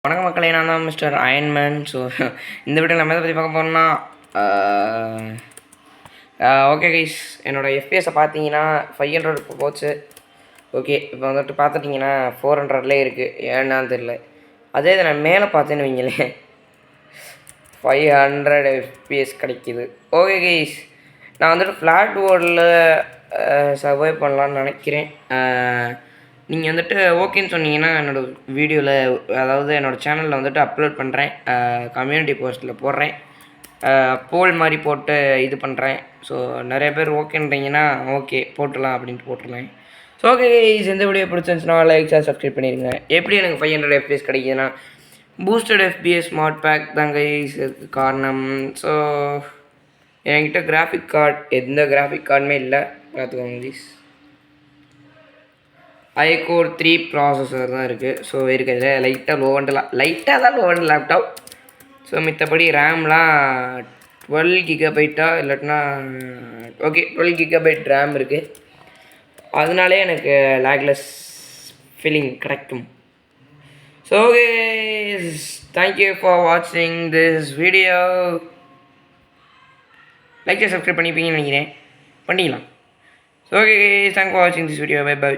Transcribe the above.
வணக்கம் மக்களே, நான் தான் மிஸ்டர் அயன்மேன். ஸோ இந்த வீடியோ நம்ம எதை பற்றி பார்க்க போகிறோம்னா, ஓகே கைஸ், என்னோடய எஃப்பிஎஸை பார்த்தீங்கன்னா 500 இப்போ போச்சு. ஓகே, இப்போ வந்துட்டு பார்த்துட்டிங்கன்னா 400லே இருக்குது. ஏன்னான்னு தெரில. அதே இதை நான் மேலே பார்த்தேன்னு வைங்களேன் 500 எஃப்பிஎஸ் கிடைக்கிது. ஓகே கைஸ், நான் வந்துட்டு ஃப்ளாட் வேர்ல்டில் சர்வை பண்ணலான்னு நினைக்கிறேன். நீங்கள் வந்துட்டு ஓகேன்னு சொன்னீங்கன்னா என்னோடய வீடியோவில், அதாவது என்னோடய சேனலில் வந்துட்டு அப்லோட் பண்ணுறேன். கம்யூனிட்டி போஸ்ட்டில் போடுறேன். போல் மாதிரி போட்டு இது பண்ணுறேன். ஸோ நிறைய பேர் ஓகேன்றீங்கன்னா ஓகே போட்டுடலாம் அப்படின்ட்டு போட்டுருலாம். ஸோ ஓகே கைஸ், இந்த வீடியோ பிடிச்சிருந்துச்சுன்னா லைக் சப்ஸ்கிரைப் பண்ணிடுங்க. எப்படி எனக்கு 500 எஃப்பிஎஸ் கிடைக்குதுன்னா பூஸ்டட் எஃப்பிஎஸ் மாட் பேக் தான் கைஸ் இதுக்கு காரணம். ஸோ என்கிட்ட கிராஃபிக் கார்டு, எந்த கிராஃபிக் கார்டுமே இல்லை, பார்த்துக்கோங்க கைஸ். iCore 3 ப்ராசஸர் தான் இருக்குது. ஸோ இருக்கிறது லைட்டாக தான் லோ அண்ட் லேப்டாப். ஸோ மித்தபடி ரேம்லாம் 12 GB இல்லாட்டினா ஓகே 12 GB ரேம் இருக்குது. அதனாலே எனக்கு லேக்லெஸ் ஃபீலிங் கிடைக்கும். ஸோ ஓகே, தேங்க்யூ ஃபார் வாட்சிங் திஸ் வீடியோ. லைக் சப்ஸ்கிரைப் பண்ணிப்பீங்கன்னு நினைக்கிறேன், பண்ணிக்கலாம். ஸோ ஓகே, தேங்க் ஃபார் வாட்சிங் திஸ் வீடியோ. Bye by.